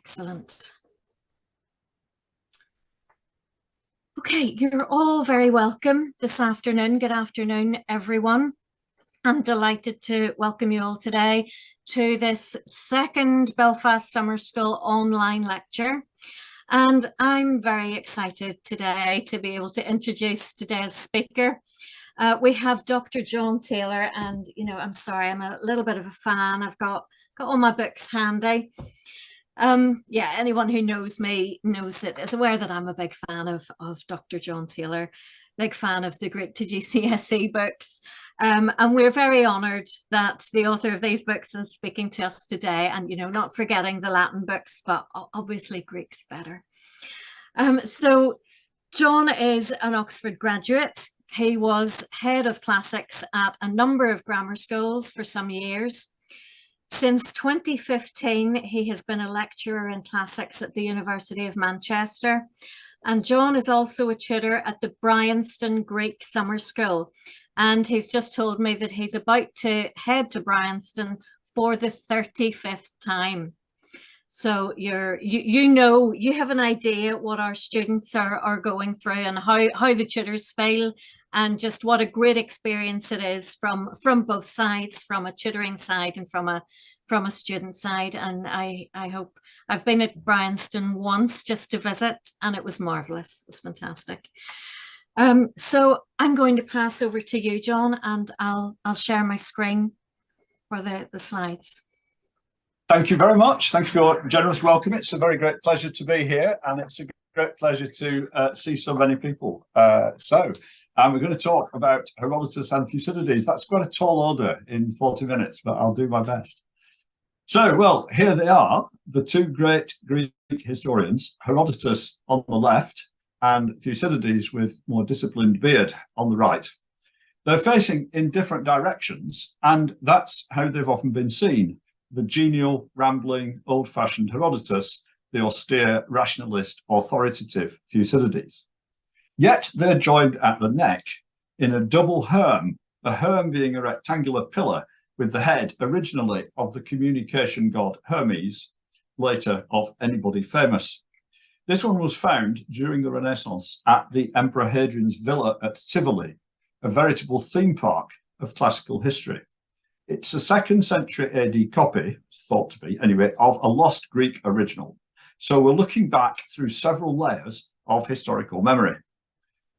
Excellent. Okay, you're all very welcome this afternoon. Good afternoon, everyone. I'm delighted to welcome you all today to this second Belfast Summer School online lecture. And I'm very excited today to be able to introduce today's speaker. We have Dr. John Taylor, and I'm sorry, I'm a little bit of a fan. I've got all my books handy. Yeah, anyone who knows me knows that is aware that I'm a big fan of Dr. John Taylor, big fan of the Greek to GCSE books. And we're very honoured that the author of these books is speaking to us today, and not forgetting the Latin books, but obviously Greek's better. So John is an Oxford graduate. He was head of classics at a number of grammar schools for some years. Since 2015, he has been a lecturer in classics at the University of Manchester. And John is also a tutor at the Bryanston Greek Summer School. And he's just told me that he's about to head to Bryanston for the 35th time. So you have an idea what our students are going through and how the tutors feel, and just what a great experience it is from both sides, from a tutoring side and from a student side. And I hope, I've been at Bryanston once just to visit, and it was marvelous. It was fantastic. So I'm going to pass over to you, John, and I'll share my screen for the slides. Thank you very much. Thank you for your generous welcome. It's a very great pleasure to be here, and it's a great pleasure to see so many people. We're going to talk about Herodotus and Thucydides. That's quite a tall order in 40 minutes, but I'll do my best. So, well, here they are, the two great Greek historians, Herodotus on the left and Thucydides with more disciplined beard on the right. They're facing in different directions, and that's how they've often been seen. The genial, rambling, old-fashioned Herodotus, the austere, rationalist, authoritative Thucydides. Yet they're joined at the neck in a double herm, a herm being a rectangular pillar with the head originally of the communication god Hermes, later of anybody famous. This one was found during the Renaissance at the Emperor Hadrian's villa at Tivoli, a veritable theme park of classical history. It's a 2nd century AD copy, thought to be anyway, of a lost Greek original. So we're looking back through several layers of historical memory.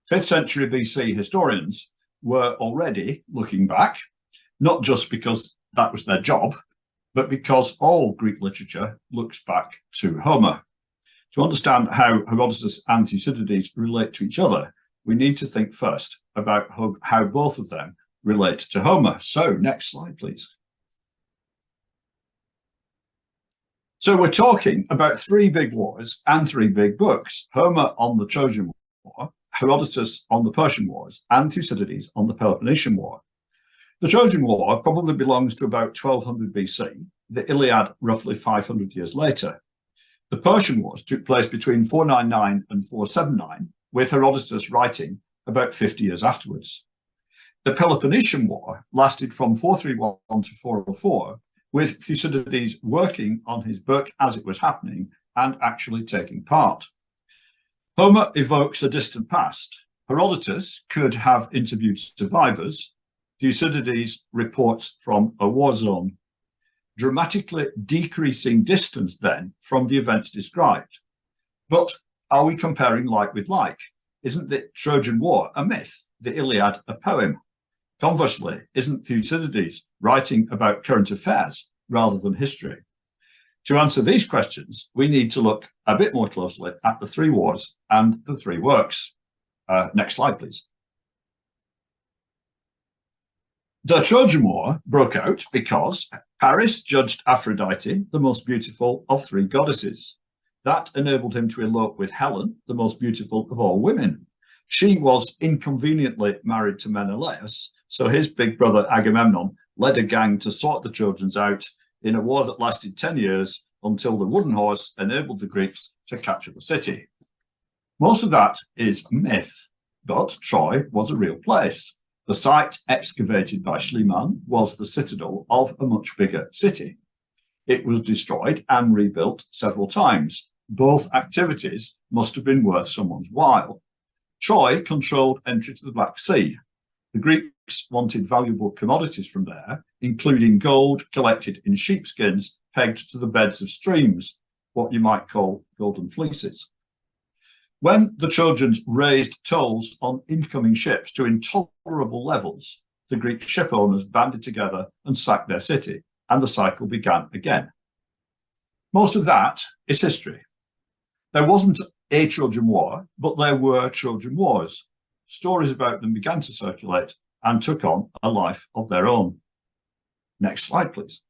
5th century BC historians were already looking back, not just because that was their job, but because all Greek literature looks back to Homer. To understand how Herodotus and Thucydides relate to each other, we need to think first about how both of them relate to Homer. So next slide, please. So we're talking about 3 big wars and 3 big books: Homer on the Trojan War, Herodotus on the Persian Wars, and Thucydides on the Peloponnesian War. The Trojan War probably belongs to about 1200 BC, the Iliad roughly 500 years later. The Persian Wars took place between 499 and 479, with Herodotus writing about 50 years afterwards. The Peloponnesian War lasted from 431 to 404, with Thucydides working on his book as it was happening and actually taking part. Homer evokes a distant past. Herodotus could have interviewed survivors. Thucydides reports from a war zone. Dramatically decreasing distance then from the events described. But are we comparing like with like? Isn't the Trojan War a myth, the Iliad a poem? Conversely, isn't Thucydides writing about current affairs rather than history? To answer these questions, we need to look a bit more closely at the 3 wars and the 3 works. Next slide, please. The Trojan War broke out because Paris judged Aphrodite the most beautiful of 3 goddesses. That enabled him to elope with Helen, the most beautiful of all women. She was inconveniently married to Menelaus, so his big brother Agamemnon led a gang to sort the Trojans out in a war that lasted 10 years until the wooden horse enabled the Greeks to capture the city. Most of that is myth, but Troy was a real place. The site excavated by Schliemann was the citadel of a much bigger city. It was destroyed and rebuilt several times. Both activities must have been worth someone's while. Troy controlled entry to the Black Sea. The Greeks wanted valuable commodities from there, including gold collected in sheepskins pegged to the beds of streams, what you might call golden fleeces. When the Trojans raised tolls on incoming ships to intolerable levels, the Greek ship owners banded together and sacked their city, and the cycle began again. Most of that is history. There wasn't a Trojan War, but there were Trojan Wars. Stories about them began to circulate and took on a life of their own. Next slide, please.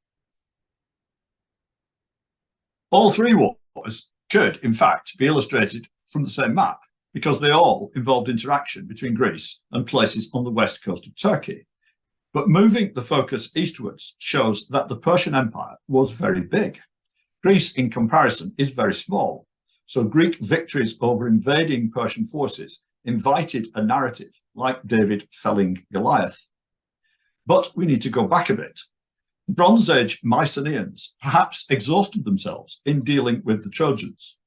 All three wars could, in fact, be illustrated from the same map because they all involved interaction between Greece and places on the west coast of Turkey. But moving the focus eastwards shows that the Persian Empire was very big. Greece, in comparison, is very small. So Greek victories over invading Persian forces invited a narrative like David felling Goliath. But we need to go back a bit. Bronze Age Mycenaeans perhaps exhausted themselves in dealing with the Trojans.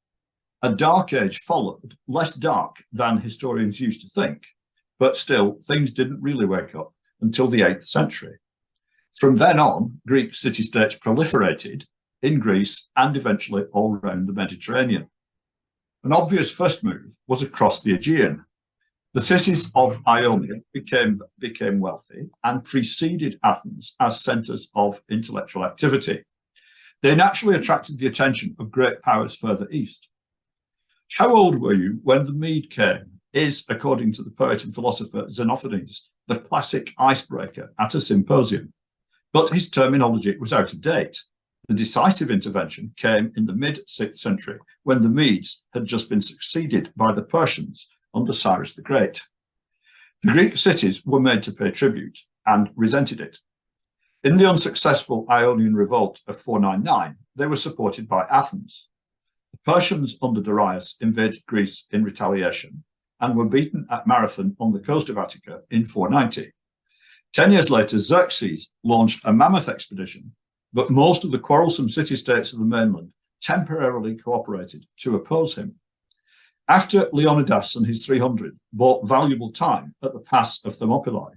A dark age followed, less dark than historians used to think, but still things didn't really wake up until the 8th century. From then on, Greek city-states proliferated in Greece and eventually all around the Mediterranean. An obvious first move was across the Aegean. The cities of Ionia became wealthy and preceded Athens as centres of intellectual activity. They naturally attracted the attention of great powers further east. How old were you when the Mede came is, according to the poet and philosopher Xenophanes, the classic icebreaker at a symposium. But his terminology was out of date. The decisive intervention came in the mid-6th century when the Medes had just been succeeded by the Persians under Cyrus the Great. The Greek cities were made to pay tribute and resented it. In the unsuccessful Ionian revolt of 499, they were supported by Athens. The Persians under Darius invaded Greece in retaliation and were beaten at Marathon on the coast of Attica in 490. 10 years later, Xerxes launched a mammoth expedition, but most of the quarrelsome city-states of the mainland temporarily cooperated to oppose him. After Leonidas and his 300 bought valuable time at the pass of Thermopylae,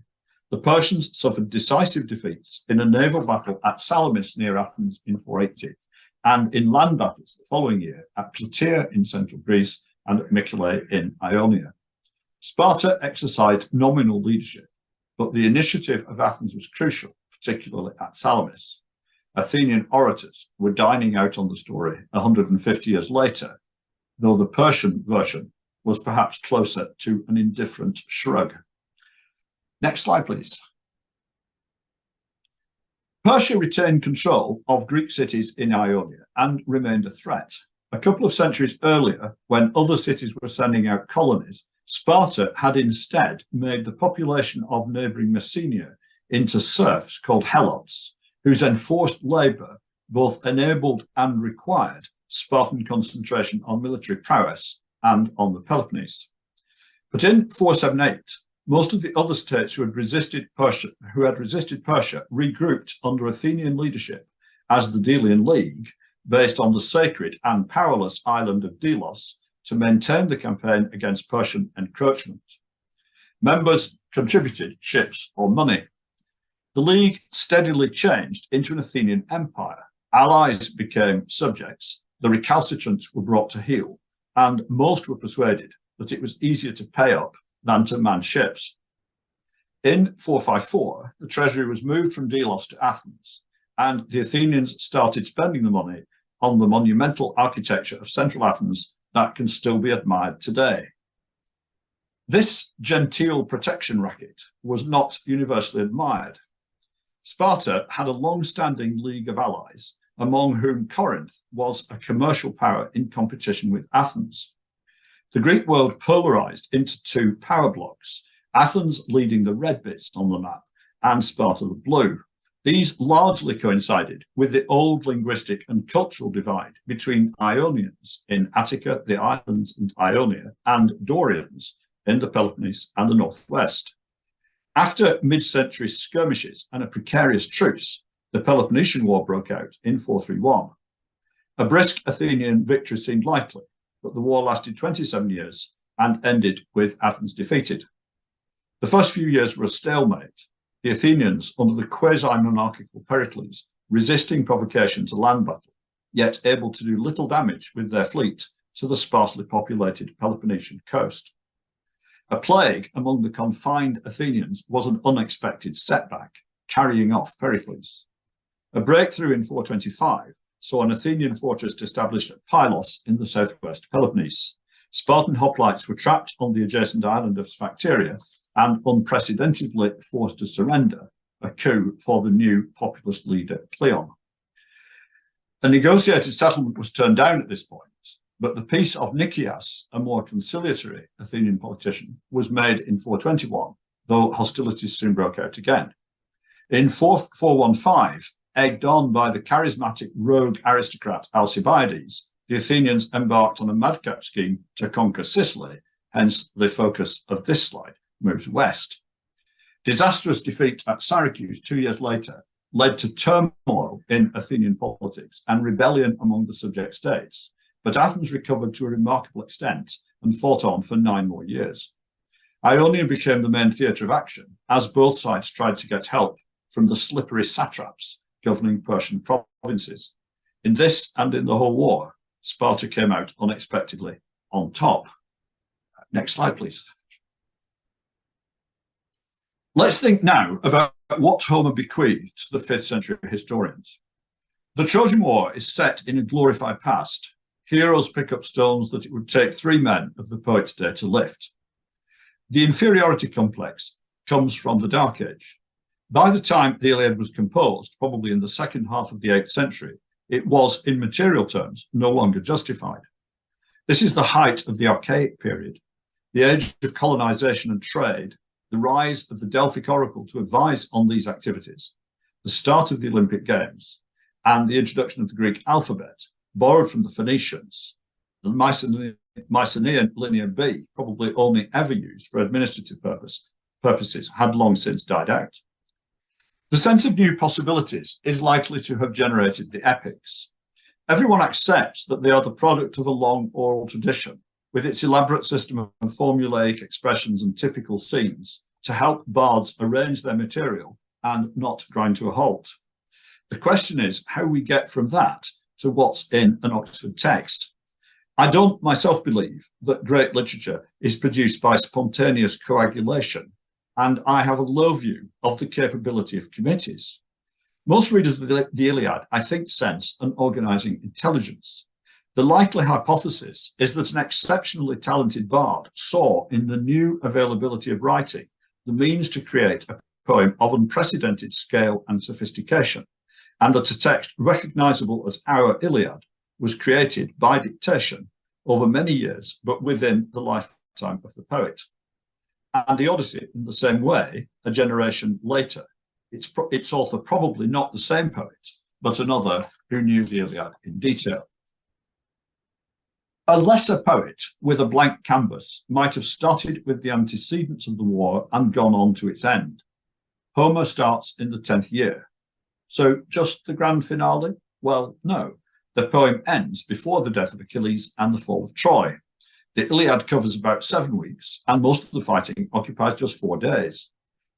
the Persians suffered decisive defeats in a naval battle at Salamis near Athens in 480, and in land battles the following year at Plataea in central Greece and at Mycale in Ionia. Sparta exercised nominal leadership, but the initiative of Athens was crucial, particularly at Salamis. Athenian orators were dining out on the story 150 years later, though the Persian version was perhaps closer to an indifferent shrug. Next slide, please. Persia retained control of Greek cities in Ionia and remained a threat. A couple of centuries earlier, when other cities were sending out colonies, Sparta had instead made the population of neighbouring Messenia into serfs called helots, whose enforced labour both enabled and required Spartan concentration on military prowess and on the Peloponnese. But in 478, most of the other states who had resisted Persia regrouped under Athenian leadership as the Delian League, based on the sacred and powerless island of Delos, to maintain the campaign against Persian encroachment. Members contributed ships or money. The League steadily changed into an Athenian empire. Allies became subjects, the recalcitrants were brought to heel, and most were persuaded that it was easier to pay up than to man ships. In 454, the treasury was moved from Delos to Athens, and the Athenians started spending the money on the monumental architecture of central Athens that can still be admired today. This genteel protection racket was not universally admired. Sparta had a long-standing league of allies, among whom Corinth was a commercial power in competition with Athens. The Greek world polarized into two power blocks, Athens leading the red bits on the map and Sparta the blue. These largely coincided with the old linguistic and cultural divide between Ionians in Attica, the islands and Ionia, and Dorians in the Peloponnese and the northwest. After mid-century skirmishes and a precarious truce, The Peloponnesian War broke out in 431. A brisk Athenian victory seemed likely, but the war lasted 27 years and ended with Athens defeated. The first few years were a stalemate, the Athenians under the quasi-monarchical Pericles resisting provocation to land battle, yet able to do little damage with their fleet to the sparsely populated Peloponnesian coast. A plague among the confined Athenians was an unexpected setback, carrying off Pericles. A breakthrough in 425 saw an Athenian fortress established at Pylos in the southwest Peloponnese. Spartan hoplites were trapped on the adjacent island of Sphacteria and unprecedentedly forced to surrender, a coup for the new populist leader Cleon. A negotiated settlement was turned down at this point, but the peace of Nicias, a more conciliatory Athenian politician, was made in 421, though hostilities soon broke out again. In 415, egged on by the charismatic rogue aristocrat Alcibiades, the Athenians embarked on a madcap scheme to conquer Sicily, hence the focus of this slide moves west. Disastrous defeat at Syracuse 2 years later led to turmoil in Athenian politics and rebellion among the subject states, but Athens recovered to a remarkable extent and fought on for 9 more years. Ionia became the main theatre of action as both sides tried to get help from the slippery satraps governing Persian provinces. In this and in the whole war, Sparta came out unexpectedly on top. Next slide, please. Let's think now about what Homer bequeathed to the 5th century historians. The Trojan War is set in a glorified past. Heroes pick up stones that it would take 3 men of the poet's day to lift. The inferiority complex comes from the Dark Age. By the time the Iliad was composed, probably in the second half of the 8th century, it was, in material terms, no longer justified. This is the height of the Archaic period, the age of colonization and trade, the rise of the Delphic oracle to advise on these activities, the start of the Olympic Games, and the introduction of the Greek alphabet, borrowed from the Phoenicians. The Mycenaean linear B, probably only ever used for administrative purposes, had long since died out. The sense of new possibilities is likely to have generated the epics. Everyone accepts that they are the product of a long oral tradition, with its elaborate system of formulaic expressions and typical scenes to help bards arrange their material and not grind to a halt. The question is how we get from that to what's in an Oxford text. I don't myself believe that great literature is produced by spontaneous coagulation, and I have a low view of the capability of committees. Most readers of the Iliad, I think, sense an organizing intelligence. The likely hypothesis is that an exceptionally talented bard saw in the new availability of writing the means to create a poem of unprecedented scale and sophistication, and that a text recognizable as our Iliad was created by dictation over many years, but within the lifetime of the poet. And the Odyssey, in the same way, a generation later, its author probably not the same poet, but another who knew the Iliad in detail. A lesser poet with a blank canvas might have started with the antecedents of the war and gone on to its end. Homer starts in the 10th year. So just the grand finale? Well, no. The poem ends before the death of Achilles and the fall of Troy. The Iliad covers about 7 weeks, and most of the fighting occupies just 4 days.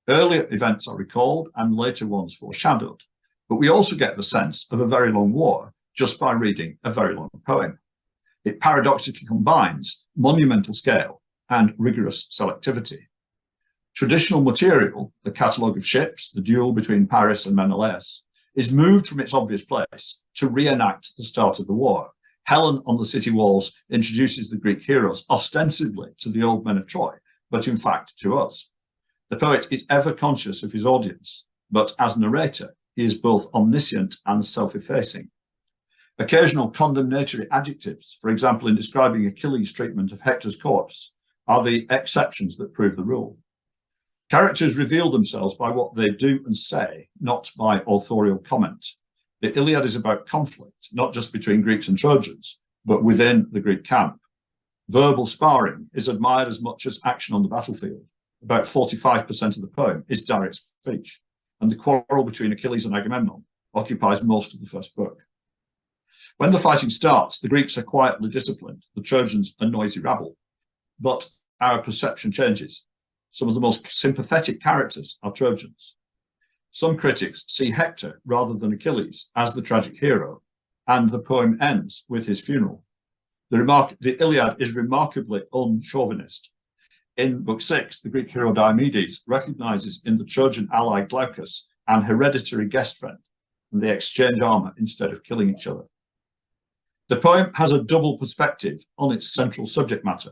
Earlier events are recalled and later ones foreshadowed, but we also get the sense of a very long war just by reading a very long poem. It paradoxically combines monumental scale and rigorous selectivity. Traditional material, the catalogue of ships, the duel between Paris and Menelaus, is moved from its obvious place to reenact the start of the war. Helen on the city walls introduces the Greek heroes ostensibly to the old men of Troy, but in fact to us. The poet is ever conscious of his audience, but as narrator, he is both omniscient and self-effacing. Occasional condemnatory adjectives, for example, in describing Achilles' treatment of Hector's corpse, are the exceptions that prove the rule. Characters reveal themselves by what they do and say, not by authorial comment. The Iliad is about conflict, not just between Greeks and Trojans, but within the Greek camp. Verbal sparring is admired as much as action on the battlefield. About 45% of the poem is direct speech, and the quarrel between Achilles and Agamemnon occupies most of the first book. When the fighting starts, the Greeks are quietly disciplined, the Trojans a noisy rabble. But our perception changes. Some of the most sympathetic characters are Trojans. Some critics see Hector rather than Achilles as the tragic hero, and the poem ends with his funeral. The Iliad is remarkably un-chauvinist. In Book 6, the Greek hero Diomedes recognizes in the Trojan ally Glaucus an hereditary guest friend, and they exchange armor instead of killing each other. The poem has a double perspective on its central subject matter.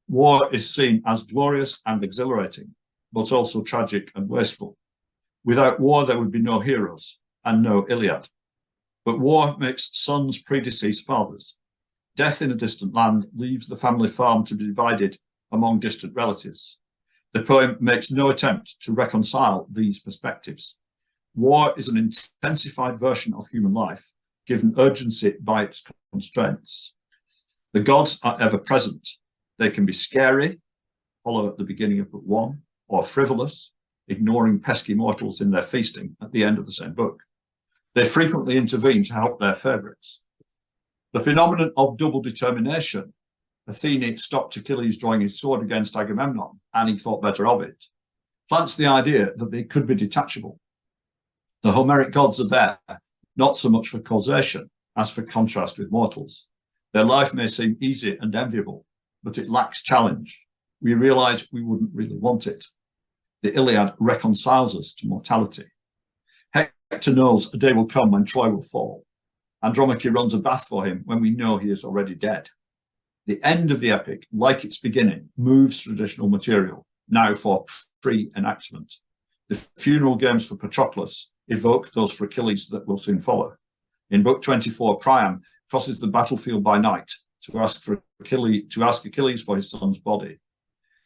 War is seen as glorious and exhilarating, but also tragic and wasteful. Without war, there would be no heroes and no Iliad. But war makes sons predecease fathers. Death in a distant land leaves the family farm to be divided among distant relatives. The poem makes no attempt to reconcile these perspectives. War is an intensified version of human life, given urgency by its constraints. The gods are ever present. They can be scary, hollow at the beginning of book 1, or frivolous, ignoring pesky mortals in their feasting at the end of the same book. They frequently intervene to help their favourites. The phenomenon of double determination, Athene stopped Achilles drawing his sword against Agamemnon, and he thought better of it, plants the idea that they could be detachable. The Homeric gods are there, not so much for causation as for contrast with mortals. Their life may seem easy and enviable, but it lacks challenge. We realise we wouldn't really want it. The Iliad reconciles us to mortality. Hector knows a day will come when Troy will fall. Andromache runs a bath for him when we know he is already dead. The end of the epic, like its beginning, moves traditional material, now for pre-enactment. The funeral games for Patroclus evoke those for Achilles that will soon follow. In book 24, Priam crosses the battlefield by night to ask Achilles for his son's body.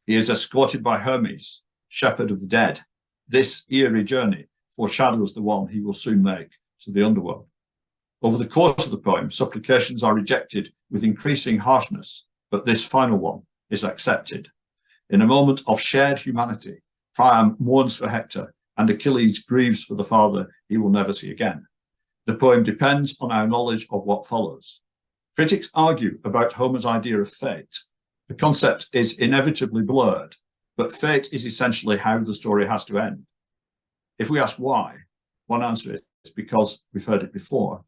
He is escorted by Hermes, shepherd of the dead. This eerie journey foreshadows the one he will soon make to the underworld. Over the course of the poem, supplications are rejected with increasing harshness, but this final one is accepted. In a moment of shared humanity, Priam mourns for Hector, and Achilles grieves for the father he will never see again. The poem depends on our knowledge of what follows. Critics argue about Homer's idea of fate. The concept is inevitably blurred, but fate is essentially how the story has to end. If we ask why, one answer is because we've heard it before.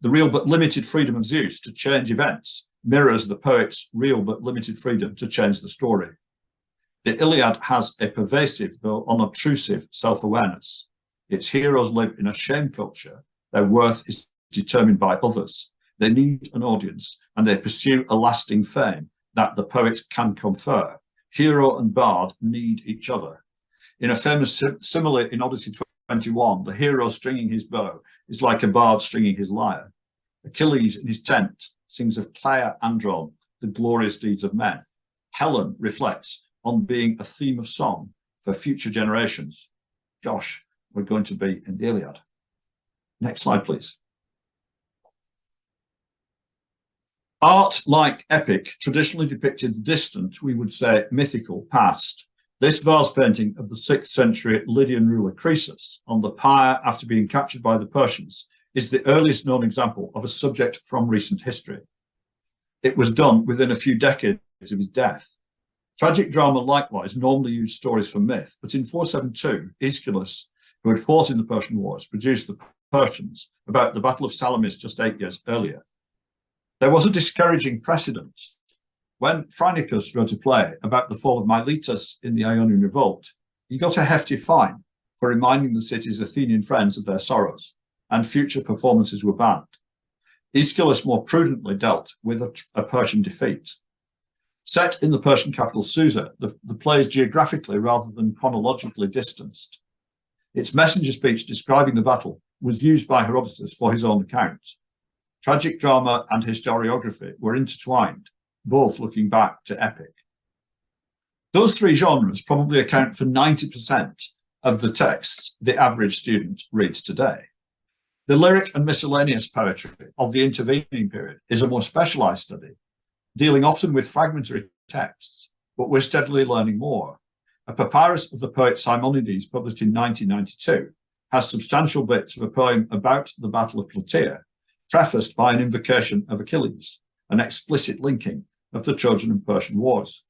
The real but limited freedom of Zeus to change events mirrors the poet's real but limited freedom to change the story. The Iliad has a pervasive, though unobtrusive, self-awareness. Its heroes live in a shame culture. Their worth is determined by others. They need an audience, and they pursue a lasting fame that the poet can confer. Hero and bard need each other. In a famous simile in Odyssey 21, the hero stringing his bow is like a bard stringing his lyre. Achilles in his tent sings of Claire Andron, the glorious deeds of men. Helen reflects on being a theme of song for future generations. Gosh, we're going to be in the Iliad. Next slide, please. Art, like epic, traditionally depicted the distant, we would say mythical past. This vase painting of the 6th century Lydian ruler Croesus on the pyre after being captured by the Persians is the earliest known example of a subject from recent history. It was done within a few decades of his death. Tragic drama likewise normally used stories from myth, but in 472, Aeschylus, who had fought in the Persian Wars, produced the Persians about the Battle of Salamis just 8 years earlier. There was a discouraging precedent. When Phrynichus wrote a play about the fall of Miletus in the Ionian revolt, he got a hefty fine for reminding the city's Athenian friends of their sorrows, and future performances were banned. Aeschylus more prudently dealt with a Persian defeat. Set in the Persian capital Susa, the play is geographically rather than chronologically distanced. Its messenger speech describing the battle was used by Herodotus for his own account. Tragic drama and historiography were intertwined, both looking back to epic. Those three genres probably account for 90% of the texts the average student reads today. The lyric and miscellaneous poetry of the intervening period is a more specialised study, dealing often with fragmentary texts, but we're steadily learning more. A papyrus of the poet Simonides, published in 1992, has substantial bits of a poem about the Battle of Plataea, prefaced by an invocation of Achilles, an explicit linking of the Trojan and Persian Wars.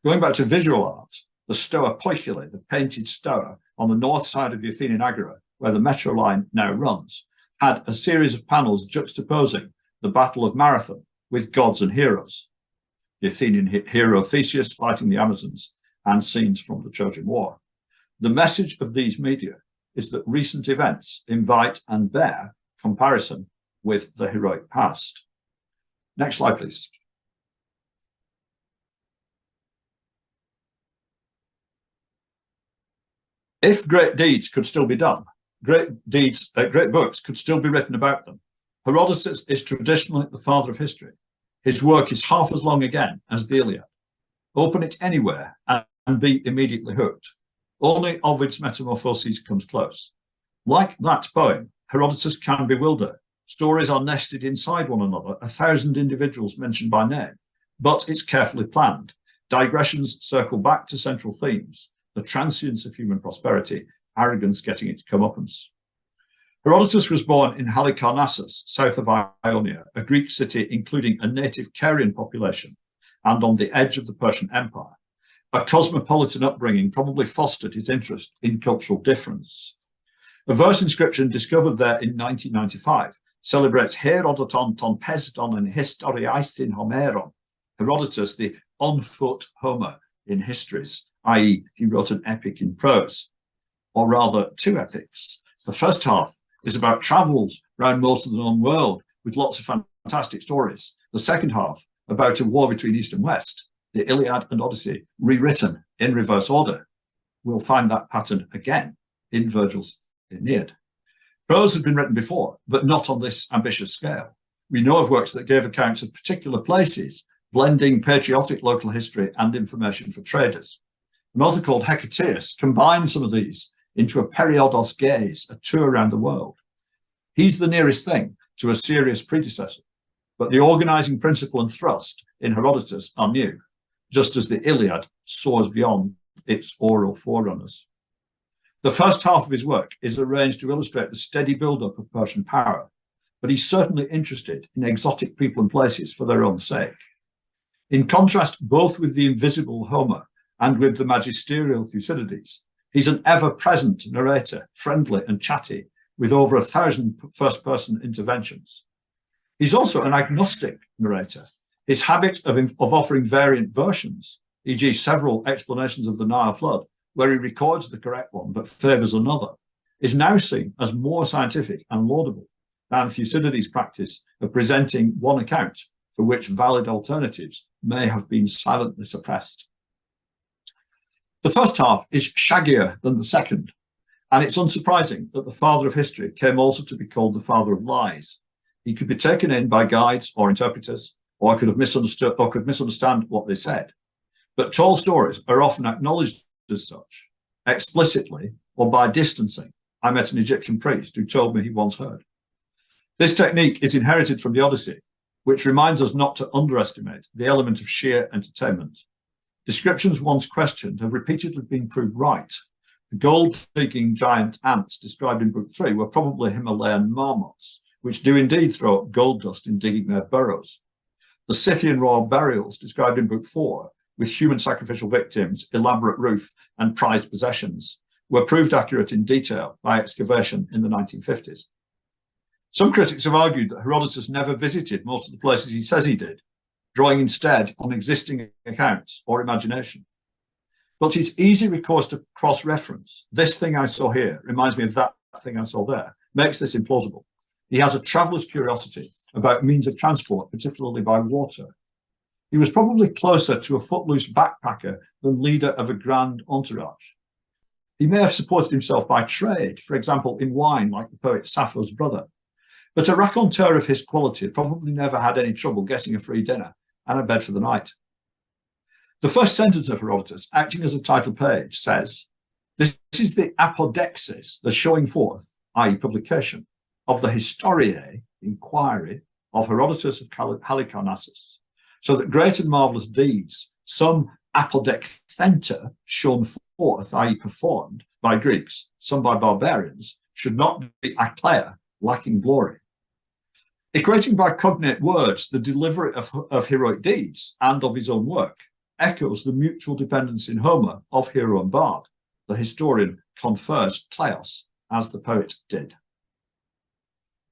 Going back to visual art, the Stoa Poikile, the painted stoa on the north side of the Athenian Agora, where the metro line now runs, had a series of panels juxtaposing the Battle of Marathon with gods and heroes, the Athenian hero Theseus fighting the Amazons, and scenes from the Trojan War. The message of these media is that recent events invite and bear comparison with the heroic past. Next slide, please. If great deeds could still be done, great books could still be written about them. Herodotus is traditionally the father of history. His work is half as long again as the Iliad. Open it anywhere and be immediately hooked. Only Ovid's Metamorphoses comes close. Like that poem, Herodotus can bewilder. Stories are nested inside one another, 1,000 individuals mentioned by name, but it's carefully planned. Digressions circle back to central themes, the transience of human prosperity, arrogance getting its comeuppance. Herodotus was born in Halicarnassus, south of Ionia, a Greek city including a native Carian population and on the edge of the Persian Empire. A cosmopolitan upbringing probably fostered his interest in cultural difference. A verse inscription discovered there in 1995 celebrates Herodoton ton Peston and Historiaistin Homeron, Herodotus, the on-foot Homer in histories, i.e. he wrote an epic in prose, or rather two epics. The first half is about travels around most of the known world with lots of fantastic stories. The second half about a war between East and West, the Iliad and Odyssey, rewritten in reverse order. We'll find that pattern again in Virgil's Aeneid. Prose had been written before, but not on this ambitious scale. We know of works that gave accounts of particular places, blending patriotic local history and information for traders. An author called Herodotus combined some of these into a periodos gaze, a tour around the world. He's the nearest thing to a serious predecessor, but the organizing principle and thrust in Herodotus are new, just as the Iliad soars beyond its oral forerunners. The first half of his work is arranged to illustrate the steady build-up of Persian power, but he's certainly interested in exotic people and places for their own sake. In contrast both with the invisible Homer and with the magisterial Thucydides, he's an ever-present narrator, friendly and chatty, with over 1,000 first-person interventions. He's also an agnostic narrator. His habit of offering variant versions, e.g. several explanations of the Nile flood, where he records the correct one but favours another, is now seen as more scientific and laudable than Thucydides' practice of presenting one account for which valid alternatives may have been silently suppressed. The first half is shaggier than the second, and it's unsurprising that the father of history came also to be called the father of lies. He could be taken in by guides or interpreters, or could misunderstand what they said. But tall stories are often acknowledged as such, explicitly or by distancing. I met an Egyptian priest who told me he once heard. This technique is inherited from the Odyssey, which reminds us not to underestimate the element of sheer entertainment. Descriptions once questioned have repeatedly been proved right. The gold-digging giant ants described in Book 3 were probably Himalayan marmots, which do indeed throw up gold dust in digging their burrows. The Scythian royal burials described in Book 4, with human sacrificial victims, elaborate roof, and prized possessions, were proved accurate in detail by excavation in the 1950s. Some critics have argued that Herodotus never visited most of the places he says he did, drawing instead on existing accounts or imagination. But his easy recourse to cross-reference, this thing I saw here reminds me of that thing I saw there, makes this implausible. He has a traveller's curiosity about means of transport, particularly by water. He was probably closer to a footloose backpacker than leader of a grand entourage. He may have supported himself by trade, for example, in wine, like the poet Sappho's brother. But a raconteur of his quality probably never had any trouble getting a free dinner and a bed for the night. The first sentence of Herodotus, acting as a title page, says, "This is the apodexis, the showing forth, i.e. publication, of the historiae, inquiry, of Herodotus of Halicarnassus, so that great and marvellous deeds, some apodekthenta, shown forth, i.e. performed, by Greeks, some by barbarians, should not be akleia, lacking glory. Equating by cognate words the delivery of heroic deeds and of his own work echoes the mutual dependence in Homer of hero and bard. The historian confers kleos, as the poet did.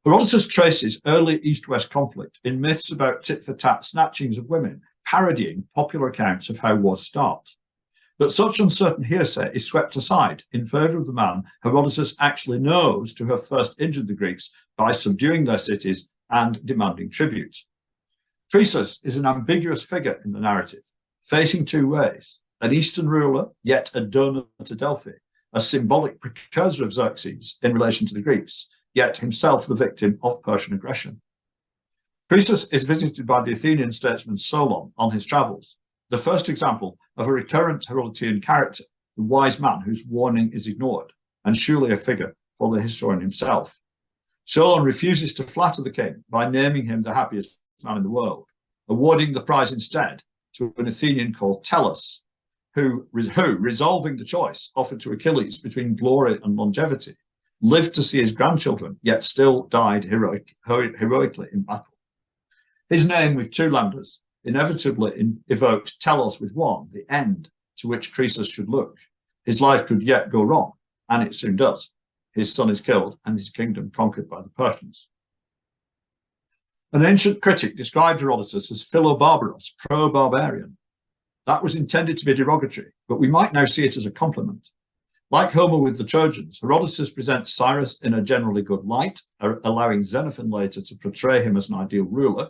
Herodotus traces early East-West conflict in myths about tit-for-tat snatchings of women, parodying popular accounts of how wars start. But such uncertain hearsay is swept aside in favour of the man Herodotus actually knows to have first injured the Greeks by subduing their cities and demanding tribute. Croesus is an ambiguous figure in the narrative, facing two ways: an Eastern ruler, yet a donor to Delphi, a symbolic precursor of Xerxes in relation to the Greeks, yet himself the victim of Persian aggression. Croesus is visited by the Athenian statesman Solon on his travels, the first example of a recurrent Herodotean character, the wise man whose warning is ignored, and surely a figure for the historian himself. Solon refuses to flatter the king by naming him the happiest man in the world, awarding the prize instead to an Athenian called Tellus, who, resolving the choice offered to Achilles between glory and longevity, lived to see his grandchildren, yet still died heroically in battle. His name with two landers inevitably evokes Telos with one, the end to which Croesus should look. His life could yet go wrong, and it soon does. His son is killed and his kingdom conquered by the Persians. An ancient critic described Herodotus as philobarbaros, pro-barbarian. That was intended to be derogatory, but we might now see it as a compliment. Like Homer with the Trojans, Herodotus presents Cyrus in a generally good light, allowing Xenophon later to portray him as an ideal ruler.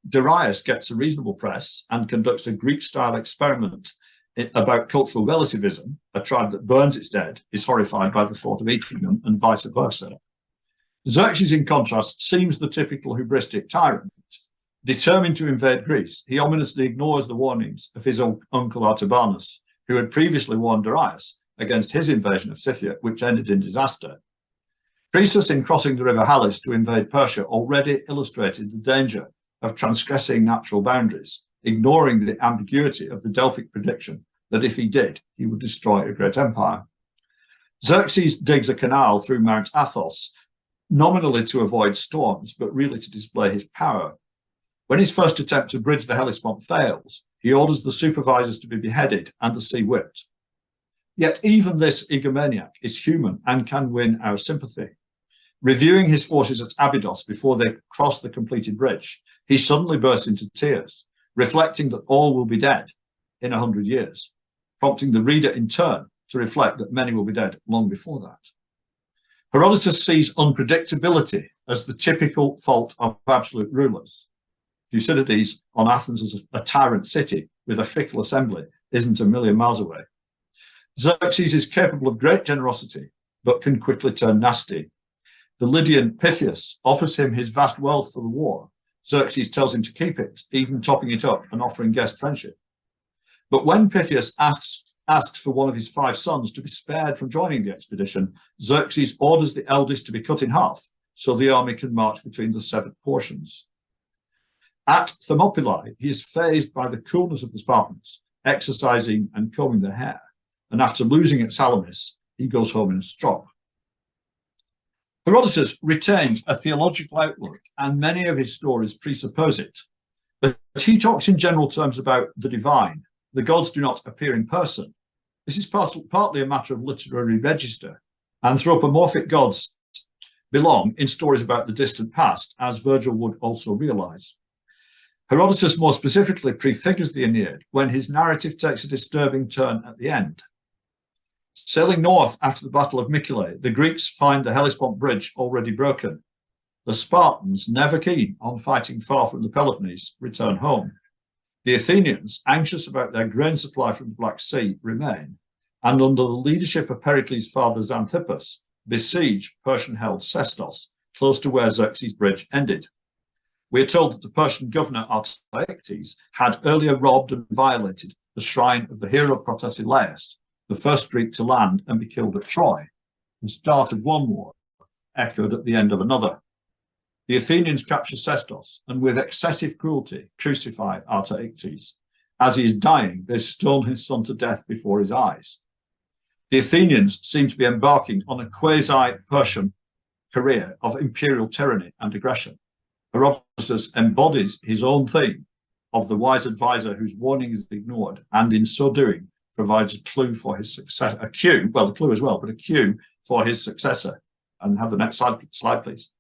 Darius gets a reasonable press and conducts a Greek-style experiment about cultural relativism. A tribe that burns its dead is horrified by the thought of eating them, and vice versa. Xerxes, in contrast, seems the typical hubristic tyrant. Determined to invade Greece, he ominously ignores the warnings of his uncle Artabanus, who had previously warned Darius against his invasion of Scythia, which ended in disaster. Croesus, in crossing the river Halys to invade Persia, already illustrated the danger of transgressing natural boundaries, ignoring the ambiguity of the Delphic prediction that if he did, he would destroy a great empire. Xerxes digs a canal through Mount Athos, nominally to avoid storms, but really to display his power. When his first attempt to bridge the Hellespont fails, he orders the supervisors to be beheaded and the sea whipped. Yet even this egomaniac is human and can win our sympathy. Reviewing his forces at Abydos before they cross the completed bridge, he suddenly bursts into tears, reflecting that all will be dead in 100 years, prompting the reader in turn to reflect that many will be dead long before that. Herodotus sees unpredictability as the typical fault of absolute rulers. Thucydides on Athens as a tyrant city with a fickle assembly isn't a million miles away. Xerxes is capable of great generosity, but can quickly turn nasty. The Lydian Pythias offers him his vast wealth for the war. Xerxes tells him to keep it, even topping it up and offering guest friendship. But when Pythias asks for one of his 5 sons to be spared from joining the expedition, Xerxes orders the eldest to be cut in half, so the army can march between the severed portions. At Thermopylae, he is fazed by the coolness of the Spartans, exercising and combing their hair, and after losing at Salamis, he goes home in a strop. Herodotus retains a theological outlook, and many of his stories presuppose it. But he talks in general terms about the divine. The gods do not appear in person. This is partly a matter of literary register. Anthropomorphic gods belong in stories about the distant past, as Virgil would also realize. Herodotus more specifically prefigures the Aeneid when his narrative takes a disturbing turn at the end. Sailing north after the Battle of Mycale, the Greeks find the Hellespont bridge already broken. The Spartans, never keen on fighting far from the Peloponnese, return home. The Athenians, anxious about their grain supply from the Black Sea, remain, and under the leadership of Pericles' father Xanthippus, besiege Persian-held Sestos, close to where Xerxes' bridge ended. We are told that the Persian governor Artaxerxes had earlier robbed and violated the shrine of the hero Protesilaus, the first Greek to land and be killed at Troy. The start of one war echoed at the end of another. The Athenians capture Sestos and with excessive cruelty crucify Artaxerxes. As he is dying, they stone his son to death before his eyes. The Athenians seem to be embarking on a quasi-Persian career of imperial tyranny and aggression. Herodotus embodies his own theme of the wise advisor whose warning is ignored, and in so doing provides a clue for his success, a cue for his successor. And have the next slide, please.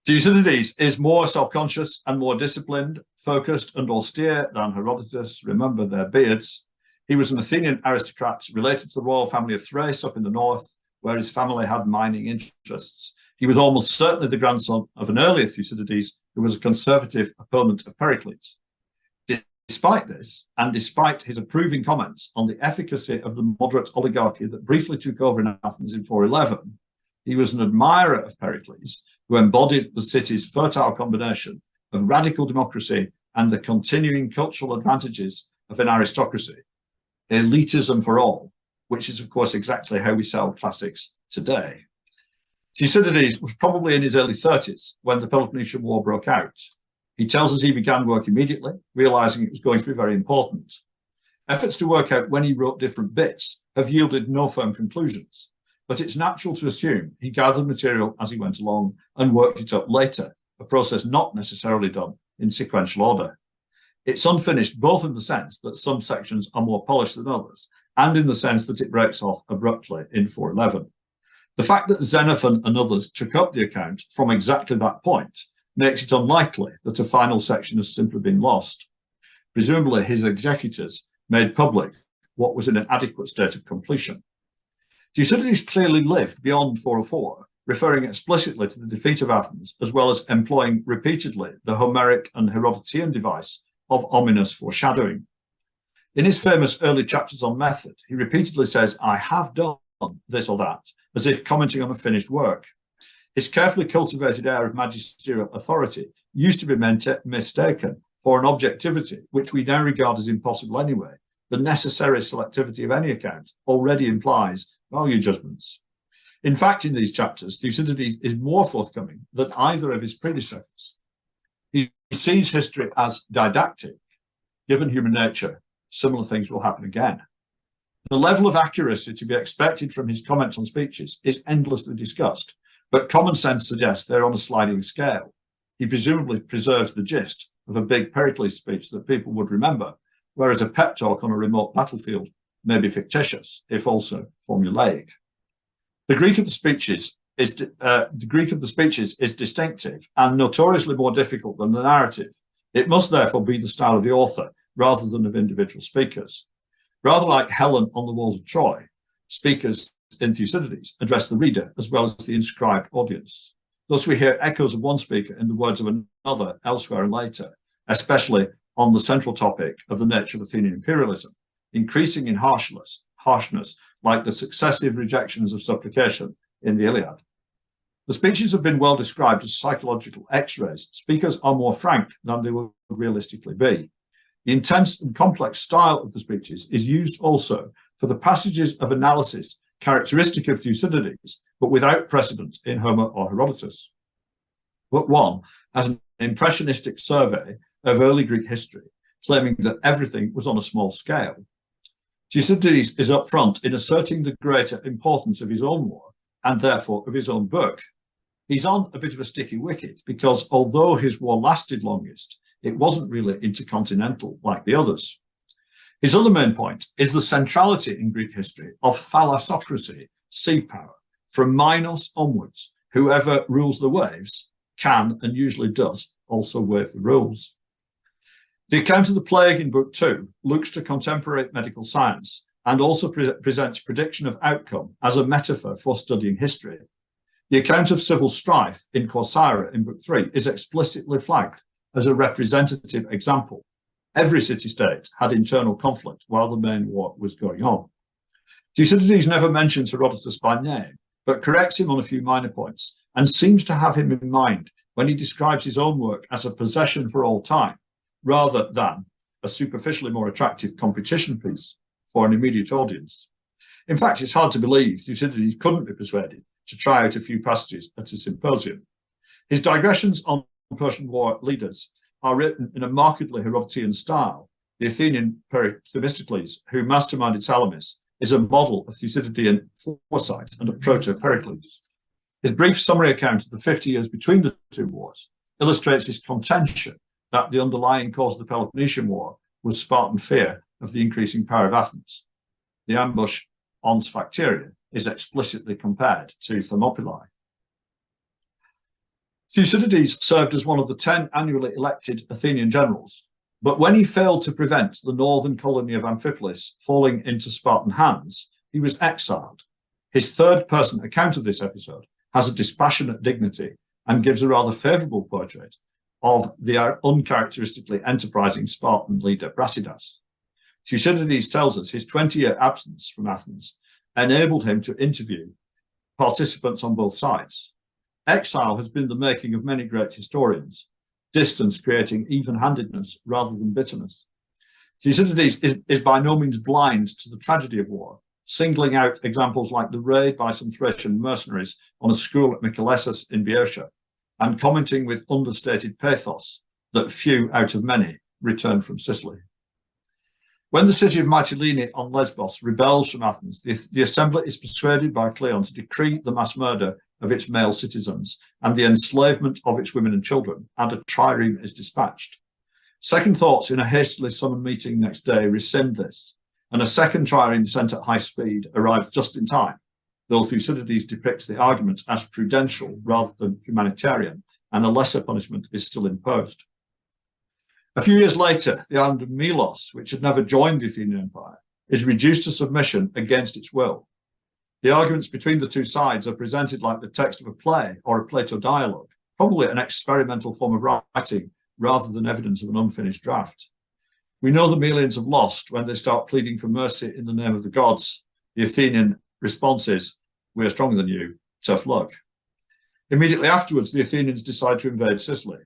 Thucydides is more self-conscious and more disciplined, focused and austere than Herodotus. Remember their beards. He was an Athenian aristocrat related to the royal family of Thrace up in the north, where his family had mining interests. He was almost certainly the grandson of an earlier Thucydides who was a conservative opponent of Pericles. Despite this, and despite his approving comments on the efficacy of the moderate oligarchy that briefly took over in Athens in 411, he was an admirer of Pericles, who embodied the city's fertile combination of radical democracy and the continuing cultural advantages of an aristocracy, elitism for all, which is, of course, exactly how we sell classics today. Thucydides was probably in his early 30s when the Peloponnesian War broke out. He tells us he began work immediately, realizing it was going to be very important. Efforts to work out when he wrote different bits have yielded no firm conclusions, but it's natural to assume he gathered material as he went along and worked it up later, a process not necessarily done in sequential order. It's unfinished both in the sense that some sections are more polished than others, and in the sense that it breaks off abruptly in 411. The fact that Xenophon and others took up the account from exactly that point makes it unlikely that a final section has simply been lost. Presumably his executors made public what was in an adequate state of completion. Thucydides clearly lived beyond 404, referring explicitly to the defeat of Athens, as well as employing repeatedly the Homeric and Herodotean device of ominous foreshadowing. In his famous early chapters on method, he repeatedly says, "I have done this or that," as if commenting on a finished work. His carefully cultivated air of magisterial authority used to be mistaken for an objectivity which we now regard as impossible anyway. The necessary selectivity of any account already implies value judgments. In fact, in these chapters, Thucydides is more forthcoming than either of his predecessors. He sees history as didactic. Given human nature, similar things will happen again. The level of accuracy to be expected from his comments on speeches is endlessly discussed, but common sense suggests they're on a sliding scale. He presumably preserves the gist of a big Pericles speech that people would remember, whereas a pep talk on a remote battlefield may be fictitious, if also formulaic. The Greek of the speeches is distinctive and notoriously more difficult than the narrative. It must therefore be the style of the author rather than of individual speakers. Rather like Helen on the walls of Troy, speakers in Thucydides address the reader as well as the inscribed audience. Thus we hear echoes of one speaker in the words of another elsewhere and later, especially on the central topic of the nature of Athenian imperialism, increasing in harshness like the successive rejections of supplication in the Iliad. The speeches have been well described as psychological x-rays. Speakers are more frank than they would realistically be. The intense and complex style of the speeches is used also for the passages of analysis characteristic of Thucydides, but without precedent in Homer or Herodotus. Book 1 has an impressionistic survey of early Greek history, claiming that everything was on a small scale. Thucydides is upfront in asserting the greater importance of his own war, and therefore of his own book. He's on a bit of a sticky wicket because although his war lasted longest, it wasn't really intercontinental like the others. His other main point is the centrality in Greek history of thalassocracy, sea power. From Minos onwards, whoever rules the waves can, and usually does, also waive the rules. The account of the plague in Book 2 looks to contemporary medical science and also presents prediction of outcome as a metaphor for studying history. The account of civil strife in Corcyra in Book 3 is explicitly flagged as a representative example. Every city-state had internal conflict while the main war was going on. Thucydides never mentions Herodotus by name, but corrects him on a few minor points and seems to have him in mind when he describes his own work as a possession for all time, rather than a superficially more attractive competition piece for an immediate audience. In fact, it's hard to believe Thucydides couldn't be persuaded to try out a few passages at a symposium. His digressions on Persian War leaders are written in a markedly Herodotean style, the Athenian Themistocles, who masterminded Salamis, is a model of Thucydidean foresight and a proto-Pericles. His brief summary account of the 50 years between the two wars illustrates his contention that the underlying cause of the Peloponnesian War was Spartan fear of the increasing power of Athens. The ambush on Sphacteria is explicitly compared to Thermopylae. Thucydides served as one of the 10 annually elected Athenian generals, but when he failed to prevent the northern colony of Amphipolis falling into Spartan hands, he was exiled. His third-person account of this episode has a dispassionate dignity and gives a rather favourable portrait of the uncharacteristically enterprising Spartan leader Brasidas. Thucydides tells us his 20-year absence from Athens enabled him to interview participants on both sides. Exile has been the making of many great historians, distance creating even-handedness rather than bitterness. Thucydides is by no means blind to the tragedy of war, singling out examples like the raid by some Thracian mercenaries on a school at Mycalessus in Boeotia, and commenting with understated pathos that few out of many returned from Sicily. When the city of Mytilene on Lesbos rebels from Athens, the assembly is persuaded by Cleon to decree the mass murder of its male citizens and the enslavement of its women and children, and a trireme is dispatched. Second thoughts in a hastily summoned meeting next day rescind this, and a second trireme sent at high speed arrives just in time, though Thucydides depicts the argument as prudential rather than humanitarian, and a lesser punishment is still imposed. A few years later, the island of Melos, which had never joined the Athenian Empire, is reduced to submission against its will. The arguments between the two sides are presented like the text of a play or a Plato dialogue, probably an experimental form of writing rather than evidence of an unfinished draft. We know the Melians have lost when they start pleading for mercy in the name of the gods. The Athenian response is, "We are stronger than you, tough luck." Immediately afterwards, the Athenians decide to invade Sicily.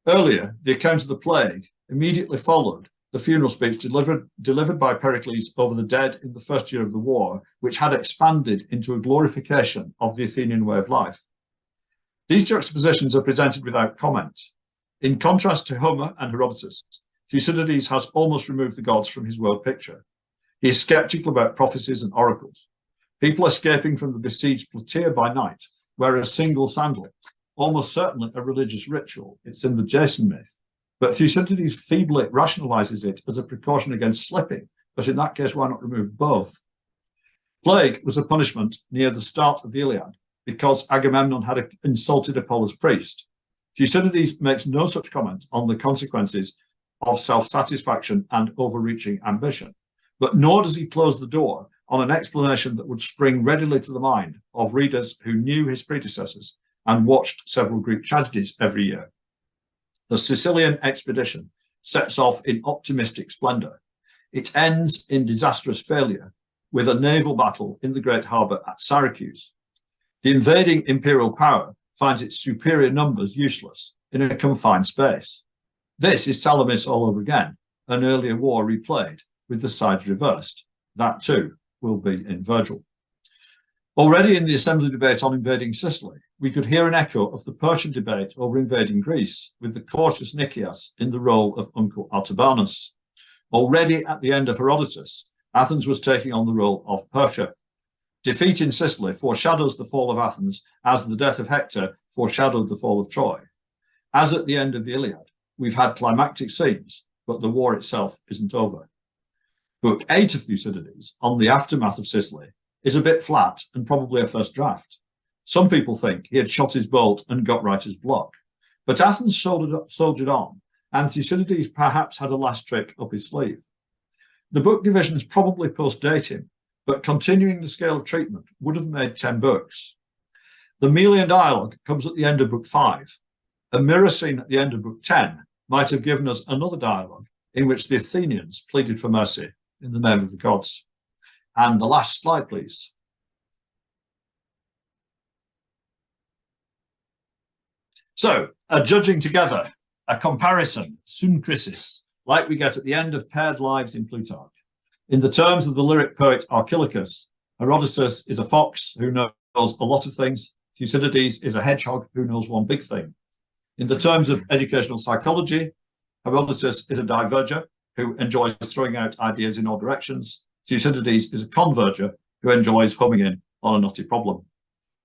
Earlier, the account of the plague immediately followed the funeral speech delivered by Pericles over the dead in the first year of the war, which had expanded into a glorification of the Athenian way of life. These juxtapositions are presented without comment. In contrast to Homer and Herodotus, Thucydides has almost removed the gods from his world picture. He is skeptical about prophecies and oracles. People escaping from the besieged Plataea by night wear a single sandal, almost certainly a religious ritual. It's in the Jason myth. But Thucydides feebly rationalizes it as a precaution against slipping, but in that case, why not remove both? Plague was a punishment near the start of the Iliad because Agamemnon had insulted Apollo's priest. Thucydides makes no such comment on the consequences of self-satisfaction and overreaching ambition, but nor does he close the door on an explanation that would spring readily to the mind of readers who knew his predecessors and watched several Greek tragedies every year. The Sicilian expedition sets off in optimistic splendor. It ends in disastrous failure with a naval battle in the great harbor at Syracuse. The invading imperial power finds its superior numbers useless in a confined space. This is Salamis all over again, an earlier war replayed with the sides reversed. That too will be in Virgil. Already in the assembly debate on invading Sicily, we could hear an echo of the Persian debate over invading Greece, with the cautious Nicias in the role of Uncle Artabanus. Already at the end of Herodotus, Athens was taking on the role of Persia. Defeat in Sicily foreshadows the fall of Athens as the death of Hector foreshadowed the fall of Troy. As at the end of the Iliad, we've had climactic scenes, but the war itself isn't over. Book 8 of Thucydides, on the aftermath of Sicily, is a bit flat and probably a first draft. Some people think he had shot his bolt and got writer's block. But Athens soldiered on, and Thucydides perhaps had a last trick up his sleeve. The book divisions probably post-date him, but continuing the scale of treatment would have made 10 books. The Melian dialogue comes at the end of book 5. A mirror scene at the end of book 10 might have given us another dialogue in which the Athenians pleaded for mercy in the name of the gods. And the last slide, please. So, a judging together, a comparison, Σύγκρισις, like we get at the end of Paired Lives in Plutarch. In the terms of the lyric poet Archilochus, Herodotus is a fox who knows a lot of things. Thucydides is a hedgehog who knows one big thing. In the terms of educational psychology, Herodotus is a diverger who enjoys throwing out ideas in all directions. Thucydides is a converger who enjoys homing in on a knotty problem.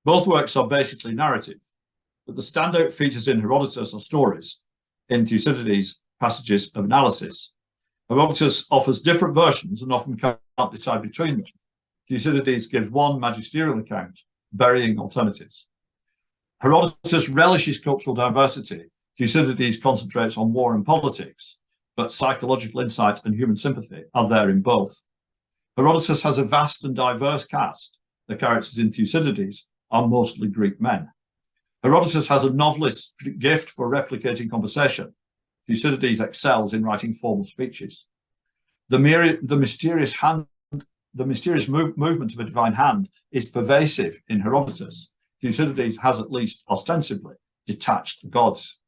Both works are basically narrative, but the standout features in Herodotus are stories, in Thucydides, passages of analysis. Herodotus offers different versions and often can't decide between them. Thucydides gives one magisterial account, burying alternatives. Herodotus relishes cultural diversity. Thucydides concentrates on war and politics, but psychological insight and human sympathy are there in both. Herodotus has a vast and diverse cast. The characters in Thucydides are mostly Greek men. Herodotus has a novelist's gift for replicating conversation. Thucydides excels in writing formal speeches. The mysterious movement of a divine hand is pervasive in Herodotus. Thucydides has, at least ostensibly, detached the gods.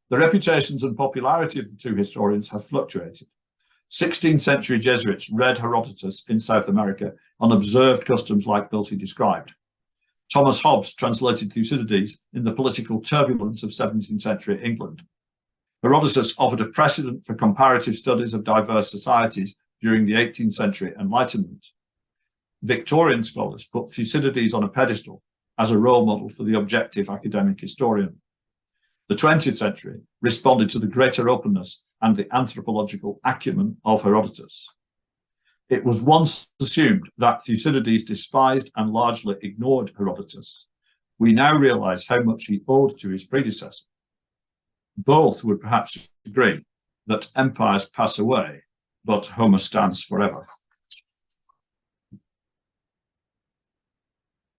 The reputations and popularity of the two historians have fluctuated. 16th century Jesuits read Herodotus in South America and observed customs like those he described. Thomas Hobbes translated Thucydides in the political turbulence of 17th century England. Herodotus offered a precedent for comparative studies of diverse societies during the 18th century Enlightenment. Victorian scholars put Thucydides on a pedestal as a role model for the objective academic historian. The 20th century responded to the greater openness and the anthropological acumen of Herodotus. It was once assumed that Thucydides despised and largely ignored Herodotus. We now realize how much he owed to his predecessor. Both would perhaps agree that empires pass away, but Homer stands forever.